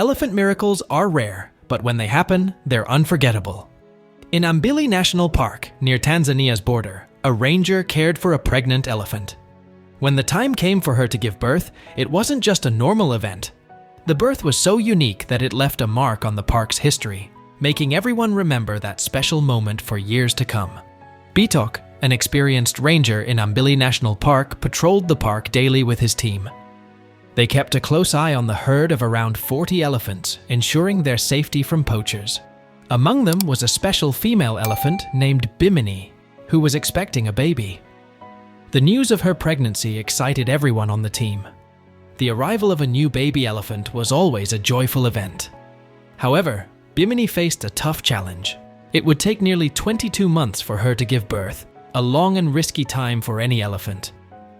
Elephant miracles are rare, but when they happen, they're unforgettable. In Ambili National Park, near Tanzania's border, a ranger cared for a pregnant elephant. When the time came for her to give birth, it wasn't just a normal event. The birth was so unique that it left a mark on the park's history, making everyone remember that special moment for years to come. Bitok, an experienced ranger in Ambili National Park, patrolled the park daily with his team. They kept a close eye on the herd of around 40 elephants, ensuring their safety from poachers. Among them was a special female elephant named Bimini, who was expecting a baby. The news of her pregnancy excited everyone on the team. The arrival of a new baby elephant was always a joyful event. However, Bimini faced a tough challenge. It would take nearly 22 months for her to give birth, a long and risky time for any elephant.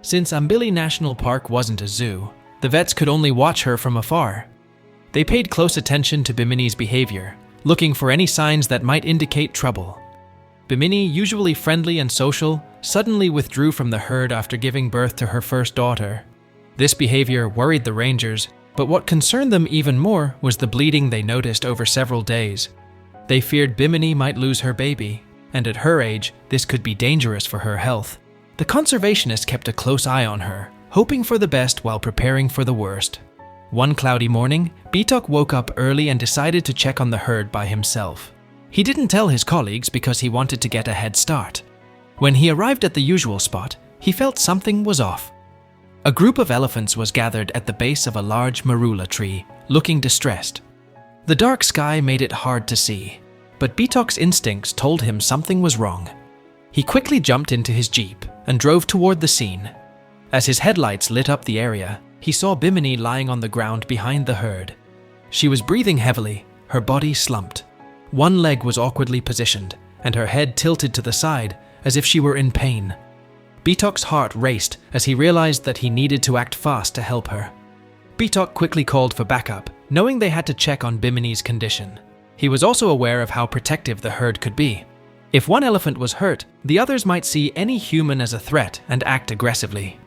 Since Ambili National Park wasn't a zoo, the vets could only watch her from afar. They paid close attention to Bimini's behavior, looking for any signs that might indicate trouble. Bimini, usually friendly and social, suddenly withdrew from the herd after giving birth to her first daughter. This behavior worried the rangers, but what concerned them even more was the bleeding they noticed over several days. They feared Bimini might lose her baby, and at her age, this could be dangerous for her health. The conservationists kept a close eye on her, hoping for the best while preparing for the worst. One cloudy morning, Bitok woke up early and decided to check on the herd by himself. He didn't tell his colleagues because he wanted to get a head start. When he arrived at the usual spot, he felt something was off. A group of elephants was gathered at the base of a large marula tree, looking distressed. The dark sky made it hard to see, but Bitok's instincts told him something was wrong. He quickly jumped into his jeep and drove toward the scene. As his headlights lit up the area, he saw Bimini lying on the ground behind the herd. She was breathing heavily, her body slumped. One leg was awkwardly positioned, and her head tilted to the side, as if she were in pain. Bitok's heart raced as he realized that he needed to act fast to help her. Bitok quickly called for backup, knowing they had to check on Bimini's condition. He was also aware of how protective the herd could be. If one elephant was hurt, the others might see any human as a threat and act aggressively.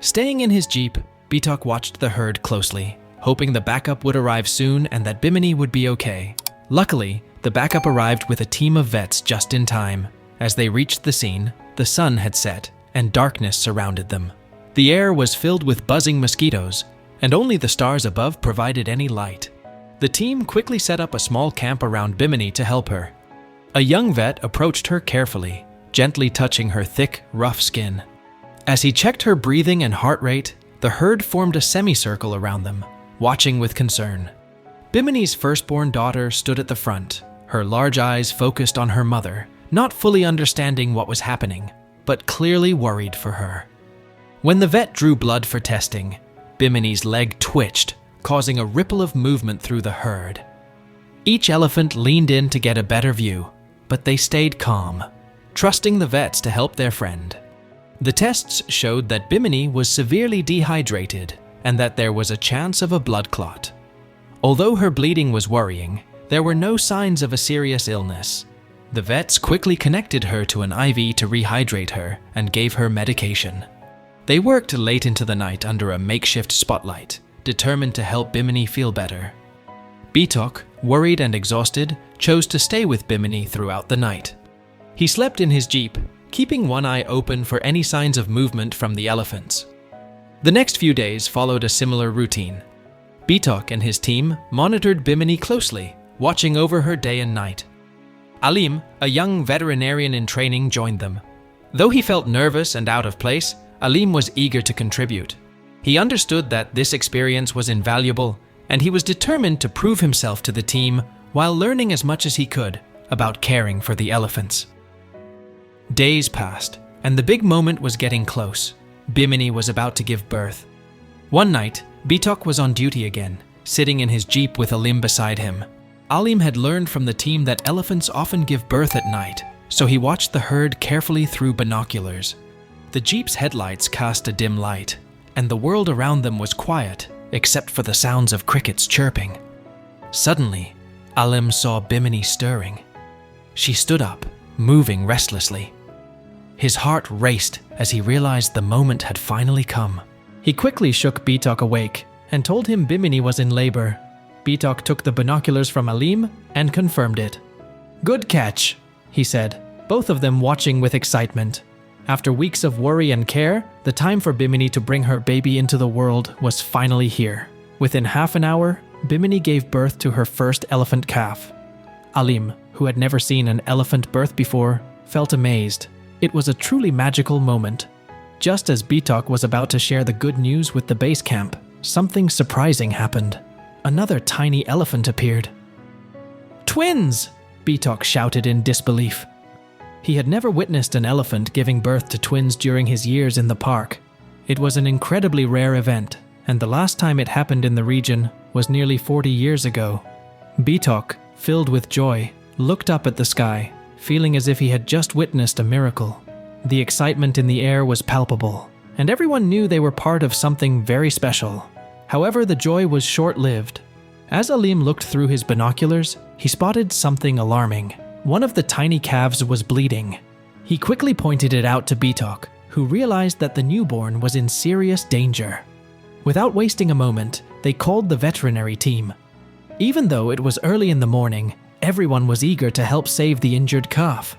Staying in his jeep, Bitok watched the herd closely, hoping the backup would arrive soon and that Bimini would be okay. Luckily, the backup arrived with a team of vets just in time. As they reached the scene, the sun had set and darkness surrounded them. The air was filled with buzzing mosquitoes, and only the stars above provided any light. The team quickly set up a small camp around Bimini to help her. A young vet approached her carefully, gently touching her thick, rough skin. As he checked her breathing and heart rate, the herd formed a semicircle around them, watching with concern. Bimini's firstborn daughter stood at the front, her large eyes focused on her mother, not fully understanding what was happening, but clearly worried for her. When the vet drew blood for testing, Bimini's leg twitched, causing a ripple of movement through the herd. Each elephant leaned in to get a better view, but they stayed calm, trusting the vets to help their friend. The tests showed that Bimini was severely dehydrated and that there was a chance of a blood clot. Although her bleeding was worrying, there were no signs of a serious illness. The vets quickly connected her to an IV to rehydrate her and gave her medication. They worked late into the night under a makeshift spotlight, determined to help Bimini feel better. Bitok, worried and exhausted, chose to stay with Bimini throughout the night. He slept in his jeep, keeping one eye open for any signs of movement from the elephants. The next few days followed a similar routine. Bitok and his team monitored Bimini closely, watching over her day and night. Alim, a young veterinarian in training, joined them. Though he felt nervous and out of place, Alim was eager to contribute. He understood that this experience was invaluable, and he was determined to prove himself to the team while learning as much as he could about caring for the elephants. Days passed, and the big moment was getting close. Bimini was about to give birth. One night, Bitok was on duty again, sitting in his jeep with Alim beside him. Alim had learned from the team that elephants often give birth at night, so he watched the herd carefully through binoculars. The jeep's headlights cast a dim light, and the world around them was quiet, except for the sounds of crickets chirping. Suddenly, Alim saw Bimini stirring. She stood up, moving restlessly. His heart raced as he realized the moment had finally come. He quickly shook Bitok awake, and told him Bimini was in labor. Bitok took the binoculars from Alim and confirmed it. "Good catch," he said, both of them watching with excitement. After weeks of worry and care, the time for Bimini to bring her baby into the world was finally here. Within half an hour, Bimini gave birth to her first elephant calf. Alim, who had never seen an elephant birth before, felt amazed. It was a truly magical moment. Just as Bitok was about to share the good news with the base camp, something surprising happened. Another tiny elephant appeared. "Twins!" Bitok shouted in disbelief. He had never witnessed an elephant giving birth to twins during his years in the park. It was an incredibly rare event, and the last time it happened in the region was nearly 40 years ago. Bitok, filled with joy, looked up at the sky, feeling as if he had just witnessed a miracle. The excitement in the air was palpable, and everyone knew they were part of something very special. However, the joy was short-lived. As Alim looked through his binoculars, he spotted something alarming. One of the tiny calves was bleeding. He quickly pointed it out to Bitok, who realized that the newborn was in serious danger. Without wasting a moment, they called the veterinary team. Even though it was early in the morning, everyone was eager to help save the injured calf.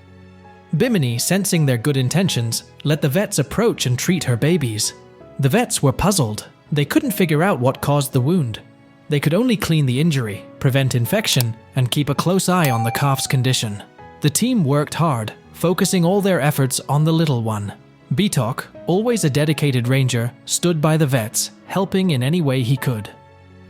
Bimini, sensing their good intentions, let the vets approach and treat her babies. The vets were puzzled. They couldn't figure out what caused the wound. They could only clean the injury, prevent infection, and keep a close eye on the calf's condition. The team worked hard, focusing all their efforts on the little one. Bitok, always a dedicated ranger, stood by the vets, helping in any way he could.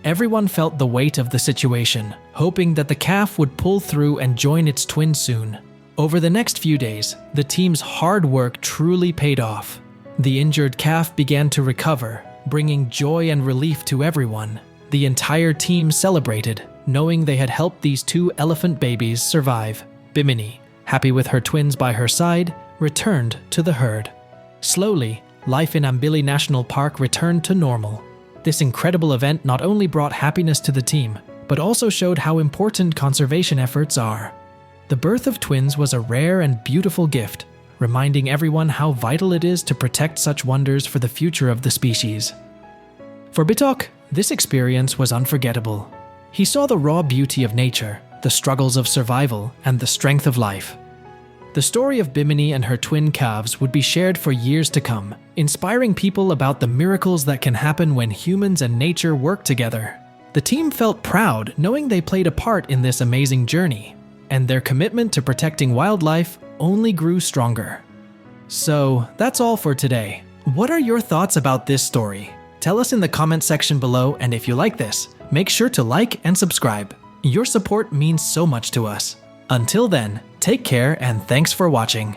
Everyone felt the weight of the situation, hoping that the calf would pull through and join its twin soon. Over the next few days, the team's hard work truly paid off. The injured calf began to recover, bringing joy and relief to everyone. The entire team celebrated, knowing they had helped these two elephant babies survive. Bimini, happy with her twins by her side, returned to the herd. Slowly, life in Ambili National Park returned to normal. This incredible event not only brought happiness to the team, but also showed how important conservation efforts are. The birth of twins was a rare and beautiful gift, reminding everyone how vital it is to protect such wonders for the future of the species. For Bitok, this experience was unforgettable. He saw the raw beauty of nature, the struggles of survival, and the strength of life. The story of Bimini and her twin calves would be shared for years to come, inspiring people about the miracles that can happen when humans and nature work together. The team felt proud knowing they played a part in this amazing journey, and their commitment to protecting wildlife only grew stronger. So, that's all for today. What are your thoughts about this story? Tell us in the comment section below, and if you like this, make sure to like and subscribe. Your support means so much to us. Until then, take care and thanks for watching.